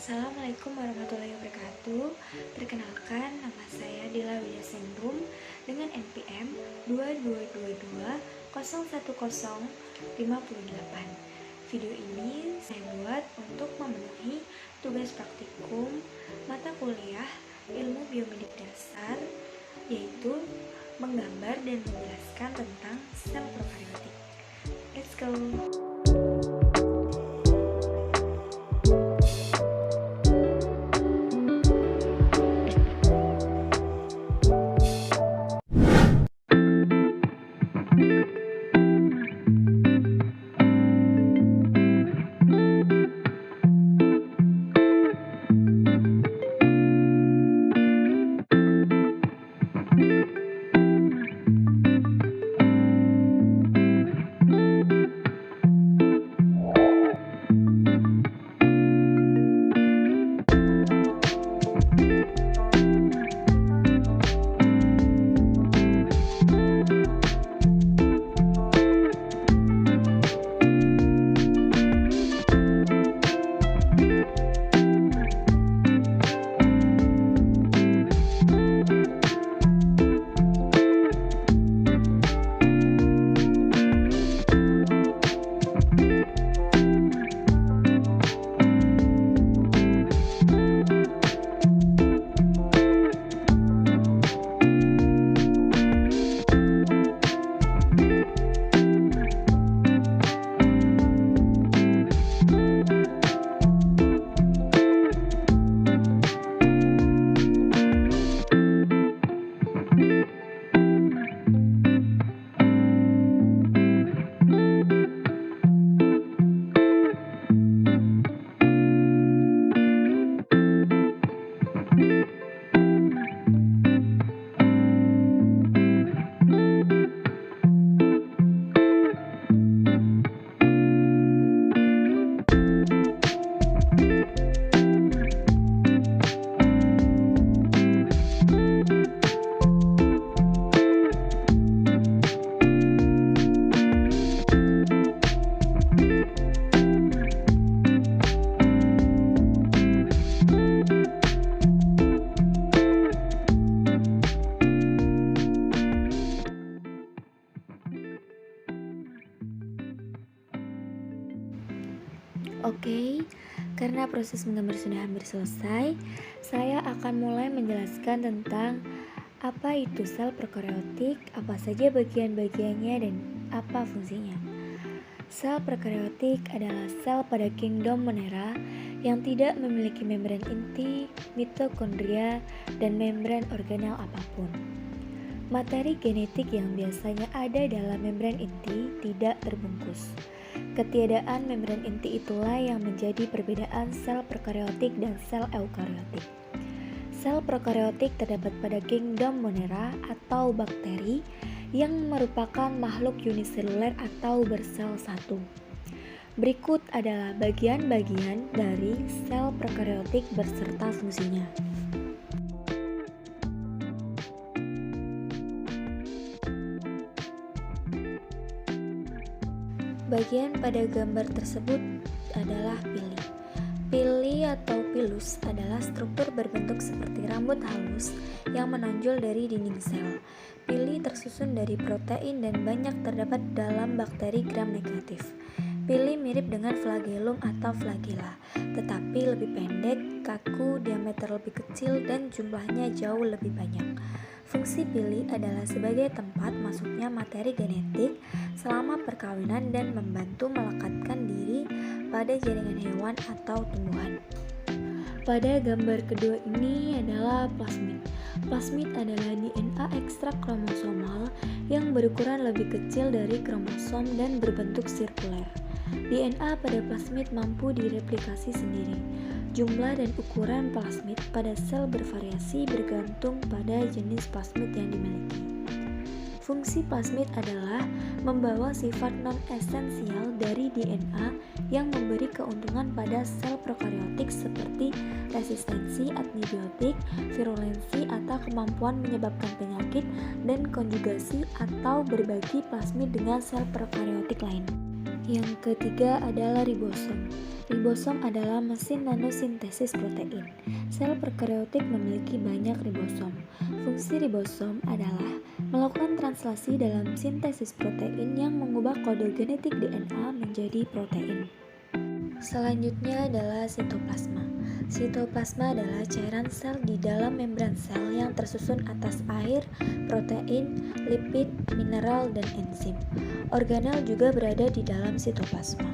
Assalamualaikum warahmatullahi wabarakatuh. Perkenalkan, nama saya Dila Widyasenrum dengan NPM 2222010058. Video ini saya buat untuk memenuhi tugas praktikum mata kuliah Ilmu Biomedik Dasar, yaitu menggambar dan menjelaskan tentang sel prokaryotik. Let's go! Oke, karena proses menggambar sudah hampir selesai, saya akan mulai menjelaskan tentang apa itu sel prokaryotik, apa saja bagian-bagiannya, dan apa fungsinya. Sel prokaryotik adalah sel pada kingdom Monera yang tidak memiliki membran inti, mitokondria, dan membran organel apapun. Materi genetik yang biasanya ada dalam membran inti tidak terbungkus. Ketiadaan membran inti itulah yang menjadi perbedaan sel prokaryotik dan sel eukaryotik. Sel prokaryotik terdapat pada kingdom Monera atau bakteri yang merupakan makhluk uniseluler atau bersel satu. Berikut adalah bagian-bagian dari sel prokaryotik beserta fungsinya. Bagian pada gambar tersebut adalah pili. Pili atau pilus adalah struktur berbentuk seperti rambut halus yang menonjol dari dinding sel. Pili tersusun dari protein dan banyak terdapat dalam bakteri gram negatif. Pili mirip dengan flagellum atau flagella, tetapi lebih pendek, kaku, diameter lebih kecil, dan jumlahnya jauh lebih banyak. Fungsi pili adalah sebagai tempat masuknya materi genetik selama perkawinan dan membantu melekatkan diri pada jaringan hewan atau tumbuhan. Pada gambar kedua ini adalah plasmid. Plasmid adalah DNA ekstrak kromosomal yang berukuran lebih kecil dari kromosom dan berbentuk sirkuler. DNA pada plasmid mampu direplikasi sendiri. Jumlah dan ukuran plasmid pada sel bervariasi bergantung pada jenis plasmid yang dimiliki. Fungsi plasmid adalah membawa sifat non-esensial dari DNA yang memberi keuntungan pada sel prokaryotik seperti resistensi antibiotik, virulensi atau kemampuan menyebabkan penyakit, dan konjugasi atau berbagi plasmid dengan sel prokaryotik lain. Yang ketiga adalah ribosom. Ribosom adalah mesin nanosintesis protein. Sel prokaryotik memiliki banyak ribosom. Fungsi ribosom adalah melakukan translasi dalam sintesis protein yang mengubah kode genetik DNA menjadi protein. Selanjutnya adalah sitoplasma. Sitoplasma adalah cairan sel di dalam membran sel yang tersusun atas air, protein, lipid, mineral, dan enzim. Organel juga berada di dalam sitoplasma.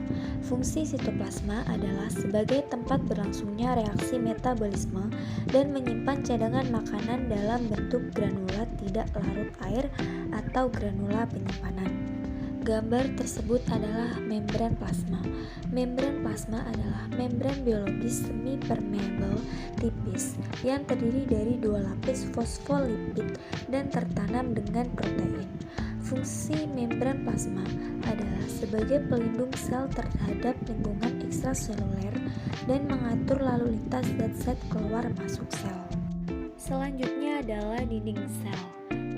Fungsi sitoplasma adalah sebagai tempat berlangsungnya reaksi metabolisme dan menyimpan cadangan makanan dalam bentuk granula tidak larut air atau granula penyimpanan. Gambar tersebut adalah membran plasma. Membran plasma adalah membran biologis semi-permeable tipis yang terdiri dari 2 lapis fosfolipid dan tertanam dengan protein. Fungsi membran plasma adalah sebagai pelindung sel terhadap lingkungan ekstraseluler dan mengatur lalu lintas zat-zat keluar masuk sel. Selanjutnya adalah dinding sel.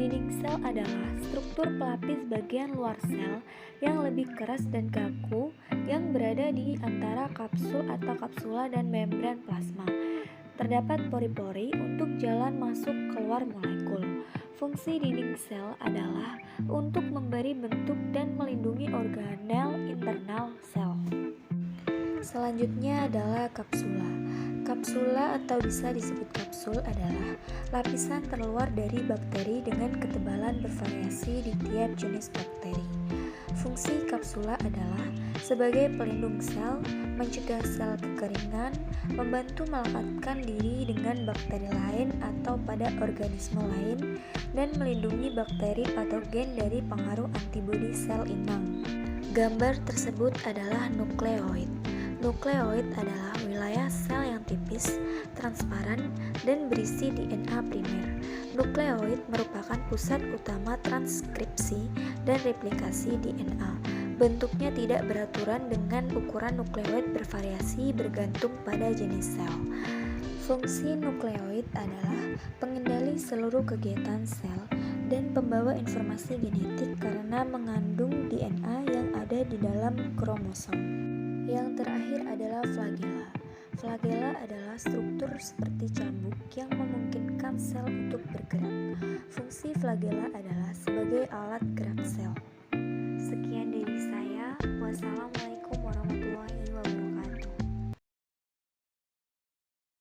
Dinding sel adalah struktur pelapis bagian luar sel yang lebih keras dan kaku yang berada di antara kapsul atau kapsula dan membran plasma. Terdapat pori-pori untuk jalan masuk keluar molekul. Fungsi dinding sel adalah untuk memberi bentuk dan melindungi organel internal sel. Selanjutnya adalah kapsula. Kapsula atau bisa disebut kapsul adalah lapisan terluar dari bakteri dengan ketebalan bervariasi di tiap jenis bakteri. Fungsi kapsula adalah sebagai pelindung sel, mencegah sel kekeringan, membantu melekatkan diri dengan bakteri lain atau pada organisme lain, dan melindungi bakteri patogen dari pengaruh antibodi sel inang. Gambar tersebut adalah nukleoid. Nukleoid adalah wilayah sel yang tipis, transparan, dan berisi DNA primer. Nukleoid merupakan pusat utama transkripsi dan replikasi DNA. Bentuknya tidak beraturan dengan ukuran nukleoid bervariasi bergantung pada jenis sel. Fungsi nukleoid adalah pengendali seluruh kegiatan sel dan pembawa informasi genetik karena mengandung DNA yang ada di dalam kromosom. Yang terakhir adalah flagela. Flagela adalah struktur seperti cambuk yang memungkinkan sel untuk bergerak. Fungsi flagela adalah sebagai alat gerak sel. Sekian dari saya. Wassalamualaikum warahmatullahi wabarakatuh.